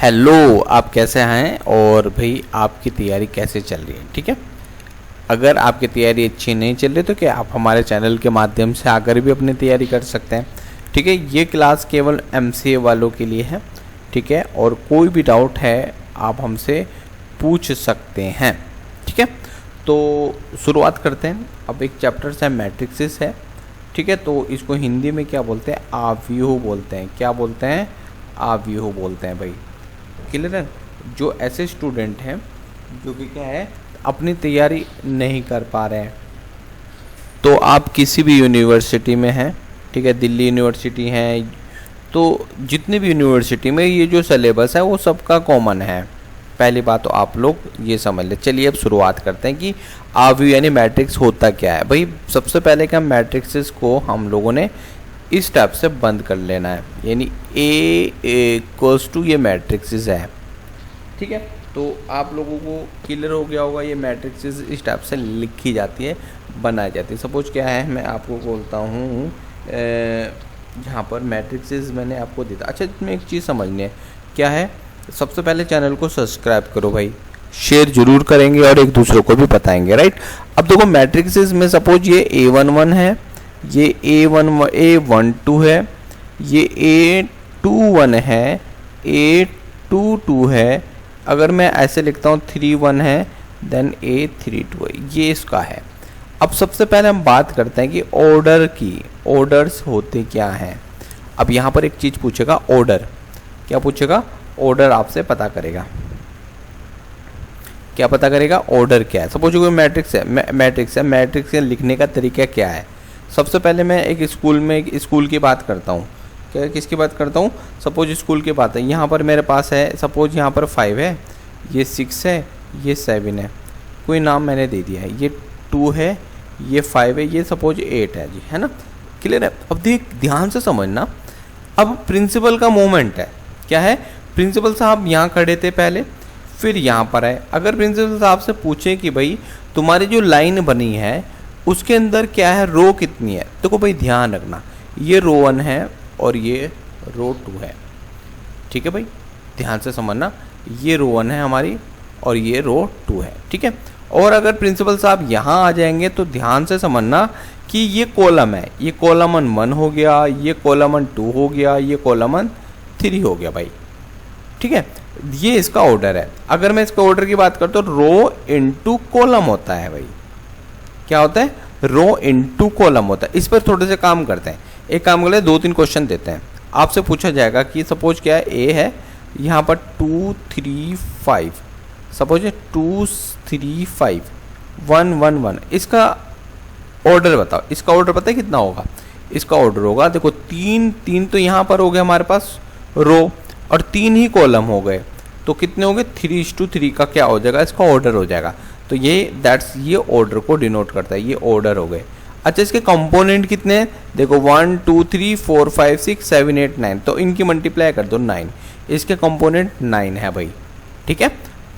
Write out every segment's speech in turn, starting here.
Hello, आप कैसे हैं और भाई आपकी तैयारी कैसे चल रही है। ठीक है, अगर आपकी तैयारी अच्छी नहीं चल रही तो क्या आप हमारे चैनल के माध्यम से आकर भी अपनी तैयारी कर सकते हैं। ठीक है, ये क्लास केवल एमसीए वालों के लिए है। ठीक है, और कोई भी डाउट है आप हमसे पूछ सकते हैं। ठीक है, तो शुरुआत करते हैं। अब एक चैप्टर है मैट्रिक्सिस है। ठीक है, तो इसको हिंदी में क्या बोलते हैं, आव्यूह बोलते हैं। क्या बोलते हैं, आव्यूह बोलते हैं भाई। क्लियर है। जो ऐसे स्टूडेंट हैं जो कि क्या है अपनी तैयारी नहीं कर पा रहे हैं, तो आप किसी भी यूनिवर्सिटी में हैं, ठीक है, दिल्ली यूनिवर्सिटी है, तो जितनी भी यूनिवर्सिटी में ये जो सिलेबस है वो सबका कॉमन है। पहली बात तो आप लोग ये समझ लें। चलिए अब शुरुआत करते हैं कि आव्यूह यानी मैट्रिक्स होता क्या है। भाई सबसे पहले क्या मैट्रिक्सेस को हम लोगों ने इस टाइप से बंद कर लेना है, यानी ए इक्वल्स टू ये मैट्रिक्सेस है। ठीक है, तो आप लोगों को क्लियर हो गया होगा ये मैट्रिक्सेस इस टाइप से लिखी जाती है, बनाई जाती है। सपोज क्या है, मैं आपको बोलता हूँ जहाँ पर मैट्रिक्सेस मैंने आपको दिया। अच्छा, इसमें एक चीज़ समझनी है क्या है। सबसे पहले चैनल को सब्सक्राइब करो भाई, शेयर जरूर करेंगे और एक दूसरे को भी बताएंगे। राइट, अब देखो मैट्रिक्सेस में सपोज ये A11 है, ये A12 है, ये A21 है, A22 है। अगर मैं ऐसे लिखता हूँ 31 है, देन A32 है, ये इसका है। अब सबसे पहले हम बात करते हैं कि ऑर्डर की, ऑर्डर्स होते क्या हैं। अब यहाँ पर एक चीज़ पूछेगा, ऑर्डर क्या पूछेगा, ऑर्डर आपसे पता करेगा। क्या पता करेगा, ऑर्डर क्या है। सपोज कोई मैट्रिक्स है, मैट्रिक्स के लिखने का तरीका क्या है। सबसे पहले मैं एक स्कूल की बात करता हूँ। क्या, किसकी बात करता हूँ, सपोज स्कूल की बात है। यहाँ पर मेरे पास है, सपोज यहाँ पर 5 है, ये 6 है, ये 7 है, कोई नाम मैंने दे दिया है, ये 2 है, ये 5 है, ये सपोज 8 है जी, है ना। क्लियर है। अब ध्यान से समझना। अब प्रिंसिपल का मोमेंट है, क्या है, प्रिंसिपल साहब यहाँ खड़े थे पहले, फिर यहाँ पर आए। अगर प्रिंसिपल साहब से पूछे कि भाई तुम्हारी जो लाइन बनी है उसके अंदर क्या है, रो कितनी है, देखो भाई ध्यान रखना, ये रो 1 है और ये रो 2 है। ठीक है भाई, ध्यान से समझना, ये रो 1 है हमारी और ये रो 2 है। ठीक है, और अगर प्रिंसिपल साहब यहाँ आ जाएंगे तो ध्यान से समझना कि ये कॉलम है, ये कॉलम 1 हो गया, ये कॉलम 2 हो गया, ये कॉलम 3 हो गया भाई। ठीक है, ये इसका ऑर्डर है। अगर मैं इसका ऑर्डर की बात करता हूँ, रो इनटू कॉलम होता है भाई। क्या होता है, रो इनटू कॉलम होता है। इस पर थोड़े से काम करते हैं। एक काम करते हैं, 2-3 क्वेश्चन देते हैं। आपसे पूछा जाएगा कि सपोज क्या है, ए है, यहाँ पर 2 3 5, सपोज 2 3 5 1 1 1, इसका ऑर्डर बताओ। इसका ऑर्डर पता है कितना होगा, इसका ऑर्डर होगा, देखो 3 तो यहाँ पर हो गए हमारे पास रो, और 3 ही कॉलम हो गए, तो कितने हो गए, 3:3 का क्या हो जाएगा, इसका ऑर्डर हो जाएगा। तो ये ऑर्डर को डिनोट करता है, ये ऑर्डर हो गए। अच्छा, इसके कंपोनेंट कितने हैं, देखो 1 2 3 4 5 6 7 8 9, तो इनकी मल्टीप्लाई कर दो 9, इसके कंपोनेंट 9 है भाई। ठीक है,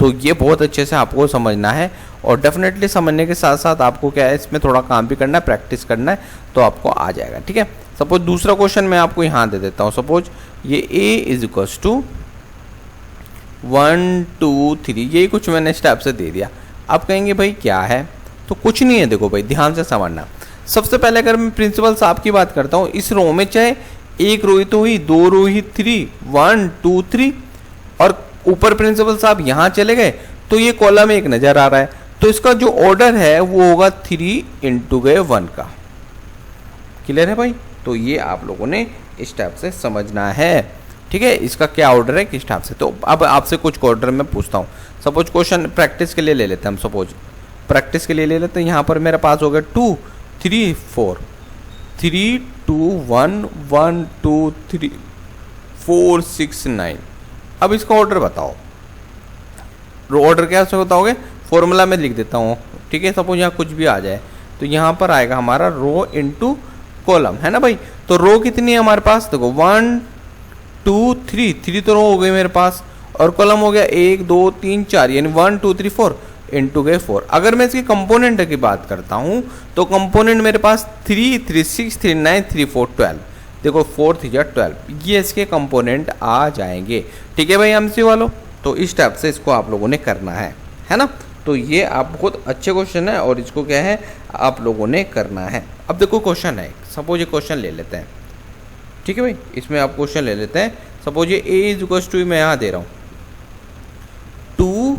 तो ये बहुत अच्छे से आपको समझना है, और डेफिनेटली समझने के साथ साथ आपको क्या है, इसमें थोड़ा काम भी करना है, प्रैक्टिस करना है, तो आपको आ जाएगा। ठीक है, सपोज दूसरा क्वेश्चन मैं आपको यहाँ दे देता हूँ। सपोज ये A इज इक्वल्स टू 1 2 3, यही कुछ मैंने स्टेप से दे दिया। आप कहेंगे भाई क्या है, तो कुछ नहीं है। देखो भाई ध्यान से समझना। सबसे पहले अगर मैं प्रिंसिपल साहब की बात करता हूँ, इस रो में चाहे एक रो ही तो हुई, 2 रो ही 3 1 2 3, और ऊपर प्रिंसिपल साहब यहाँ चले गए तो ये कॉलम 1 नजर आ रहा है, तो इसका जो ऑर्डर है वो होगा 3 × गए 1 का। क्लियर है भाई, तो ये आप लोगों ने इस टाइप से समझना है। ठीक है, इसका क्या ऑर्डर है, किस टाइप से। तो अब आपसे कुछ ऑर्डर मैं पूछता हूँ। सपोज क्वेश्चन प्रैक्टिस के लिए ले लेते हैं हम, सपोज प्रैक्टिस के लिए ले लेते हैं। यहाँ पर मेरे पास हो गया 2 3 4 3 2 1 1 2 3 4 6 9। अब इसका ऑर्डर बताओ। ऑर्डर कैसे बताओगे, फॉर्मूला में लिख देता हूँ। ठीक है, सपोज यहाँ कुछ भी आ जाए तो यहाँ पर आएगा हमारा रो इनटू कॉलम, है ना भाई। तो रो कितनी है हमारे पास, देखो 1 2 3 तो रो हो गई मेरे पास, और कॉलम हो गया 1 2 3 4, यानी 1 2 3 4 इंटू गए 4। अगर मैं इसकी कंपोनेंट की बात करता हूँ तो कंपोनेंट मेरे पास 3 3 6 3 9 3 4 12। देखो 4 3 12, ये इसके कंपोनेंट आ जाएंगे। ठीक है भाई एमसी वालों, तो इस टाइप से इसको आप लोगों ने करना है ना। तो ये आप बहुत अच्छे क्वेश्चन है और इसको क्या है आप लोगों ने करना है। अब देखो क्वेश्चन है, सपोज ये क्वेश्चन ले लेते हैं। ठीक है भाई, इसमें आप क्वेश्चन ले लेते हैं। सपोज ये a इज टू, मैं यहाँ दे रहा हूँ 2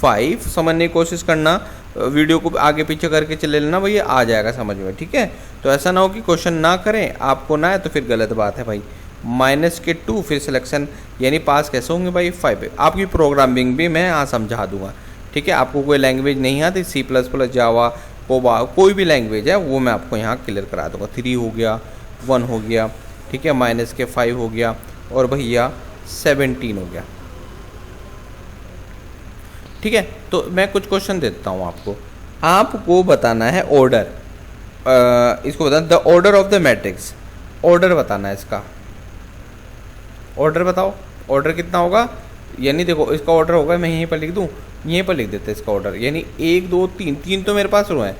5, समझने की कोशिश करना, वीडियो को आगे पीछे करके चले लेना भाई, ये आ जाएगा समझ में। ठीक है, तो ऐसा ना हो कि क्वेश्चन ना करें, आपको ना है तो फिर गलत बात है भाई। -2 फिर सिलेक्शन, यानी पास कैसे होंगे भाई 5। आपकी प्रोग्रामिंग भी मैं यहाँ समझा दूंगा। ठीक है, आपको कोई लैंग्वेज नहीं आती, C++, जावा, कोबा, कोई भी लैंग्वेज है वो मैं आपको यहाँ क्लियर करा दूंगा। 3 हो गया, 1 हो गया, ठीक है, -5 हो गया, और भैया 17 हो गया। ठीक है, तो मैं कुछ क्वेश्चन देता हूँ आपको बताना है ऑर्डर, इसको बताना the order of the matrix, order बताना है इसका। ऑर्डर बताओ, ऑर्डर कितना होगा, यानी देखो इसका ऑर्डर होगा, मैं यहीं पर लिख दूँ, यहीं पर लिख देते हैं इसका ऑर्डर, यानी 1 2 3, 3 तो मेरे पास रो है,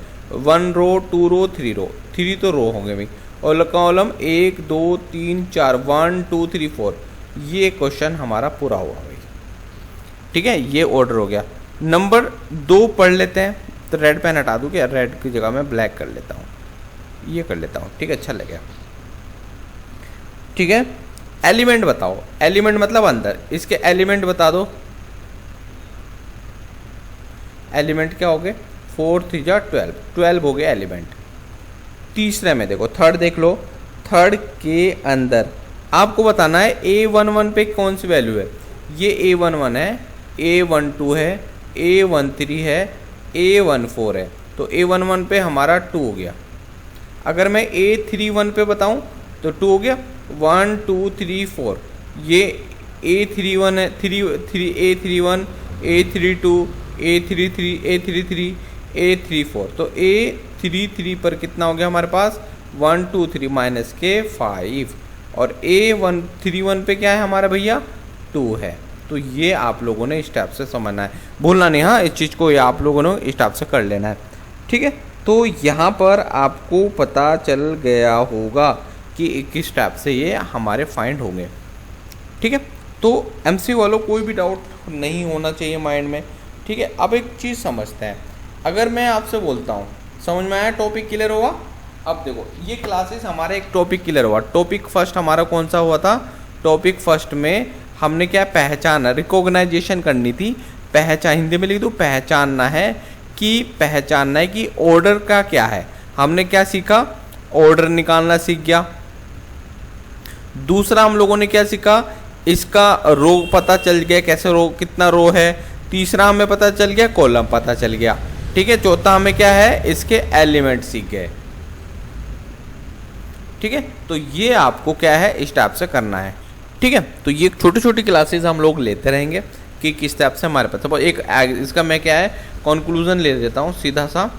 1 रो 2 रो 3 रो, 3 तो रो होंगे भाई, और कॉलम 1 2 3 4, 1 2 3 4, ये क्वेश्चन हमारा पूरा हुआ भाई। ठीक है, ये ऑर्डर हो गया। नंबर 2 पढ़ लेते हैं, तो रेड पेन हटा दूँ क्या, रेड की जगह मैं ब्लैक कर लेता हूँ, ये कर लेता हूँ। ठीक है, अच्छा लगेगा। ठीक है, एलिमेंट बताओ, एलिमेंट मतलब अंदर, इसके एलिमेंट बता दो। एलिमेंट क्या हो गए, 4 3 12, 12 हो गए एलिमेंट। तीसरे में देखो, थर्ड देख लो, थर्ड के अंदर आपको बताना है A11 पे कौन सी वैल्यू है। ये A11 है, A12 है, A13 है, A14 है, तो A11 पे हमारा 2 हो गया। अगर मैं A31 पे बताऊं तो 2 हो गया, 1 2 3 4, ये A31 है, A31, A32, A33, A33, A34, तो A33 पर कितना हो गया हमारे पास 1 2 3 माइनस के 5, और A131 पे क्या है हमारा भैया 2 है। तो ये आप लोगों ने इस टाइप से समझना है, भूलना नहीं, हाँ इस चीज़ को ये आप लोगों ने इस टाइप से कर लेना है। ठीक है, तो यहाँ पर आपको पता चल गया होगा कि किस टाइप से ये हमारे फाइंड होंगे। ठीक है, तो एमसी वालों कोई भी डाउट नहीं होना चाहिए माइंड में। ठीक है, अब एक चीज़ समझते हैं, अगर मैं आपसे बोलता हूँ, समझ में आया, टॉपिक क्लियर हुआ। अब देखो ये क्लासेस हमारे एक टॉपिक क्लियर हुआ। टॉपिक फर्स्ट हमारा कौन सा हुआ था, टॉपिक फर्स्ट में हमने क्या पहचाना, रिकॉग्नाइजेशन करनी थी, पहचान, हिंदी में लिख दो, पहचानना है कि ऑर्डर का क्या है। हमने क्या सीखा, ऑर्डर निकालना सीख गया। दूसरा हम लोगों ने क्या सीखा, इसका रो पता चल गया, कैसे रो, कितना रो है। तीसरा हमें पता चल गया, कॉलम पता चल गया। ठीक है, चौथा हमें क्या है, इसके एलिमेंट सीख गए। ठीक है, तो ये आपको क्या है इस टाइप से करना है। ठीक है, तो ये छोटी छोटी क्लासेस हम लोग लेते रहेंगे कि किस टाइप से हमारे पास। सपोज एक इसका मैं क्या है कंक्लूजन ले देता हूँ सीधा सा।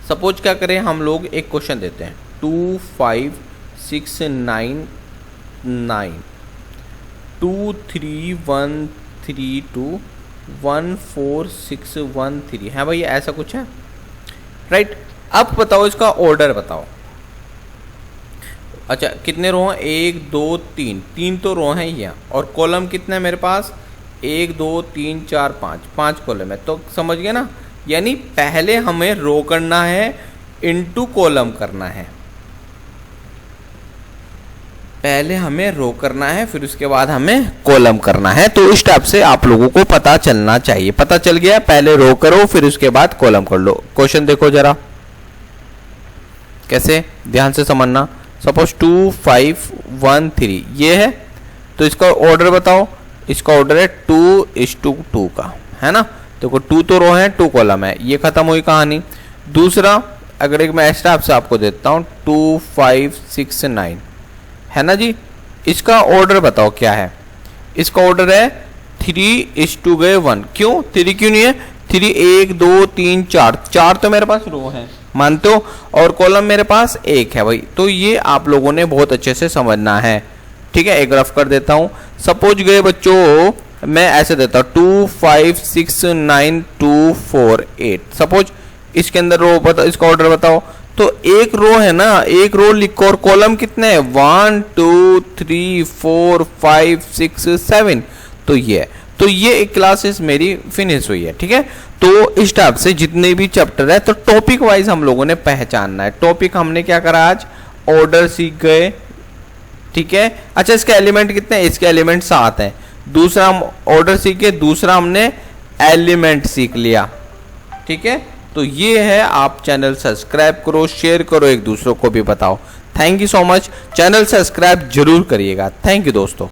सपोज क्या करें, हम लोग एक क्वेश्चन देते हैं 2 5 6 9 9 2 3 1 3 2 1 4 6 1 3 है भाई, ऐसा कुछ है राइट। अब बताओ इसका ऑर्डर बताओ। अच्छा कितने रो हैं, 1 2 3, 3 तो रो हैं यहाँ, और कॉलम कितने हैं मेरे पास 1 2 3 4 5, 5 कॉलम है। तो समझ गए ना, यानी पहले हमें रो करना है, इनटू कॉलम करना है, पहले हमें रो करना है, फिर उसके बाद हमें कॉलम करना है। तो इस टाइप से आप लोगों को पता चलना चाहिए। पता चल गया, पहले रो करो फिर उसके बाद कॉलम कर लो। क्वेश्चन देखो जरा कैसे, ध्यान से समझना। सपोज 2 5 1 3 ये है, तो इसका ऑर्डर बताओ। इसका ऑर्डर है 2:2 का, है ना। देखो 2 तो रो है, 2 कॉलम है, ये खत्म हुई कहानी। दूसरा अगर एक मैं एक्स्ट्रा आपसे आपको देता हूँ 2 5 6 9, है ना जी। इसका ऑर्डर बताओ क्या है। इसका ऑर्डर है 3:1। क्यों 3 क्यों नहीं है, 3 1 2 3 4, 4 तो मेरे पास रो है मानते हो, और कॉलम मेरे पास 1 है भाई। तो ये आप लोगों ने बहुत अच्छे से समझना है। ठीक है, एक रफ कर देता हूँ। सपोज गए बच्चों, मैं ऐसे देता हूँ 2 5 6 9 2 4 8। सपोज इसके अंदर रो बताओ, इसका ऑर्डर बताओ। तो एक रो है ना, एक रो लिखो और कॉलम कितने हैं 1 2 3 4 5 6 7। तो ये एक क्लासेस मेरी फिनिश हुई है। ठीक है, तो इस टाइप से जितने भी चैप्टर है तो टॉपिक वाइज हम लोगों ने पहचानना है। टॉपिक हमने क्या करा आज, ऑर्डर सीख गए। ठीक है, अच्छा इसके एलिमेंट कितने हैं, इसके एलिमेंट 7 हैं। दूसरा हम ऑर्डर सीखे, दूसरा हमने एलिमेंट सीख लिया। ठीक है, तो ये है, आप चैनल सब्सक्राइब करो, शेयर करो, एक दूसरों को भी बताओ। Thank you so much, channel subscribe जरूर करिएगा। थैंक यू दोस्तों।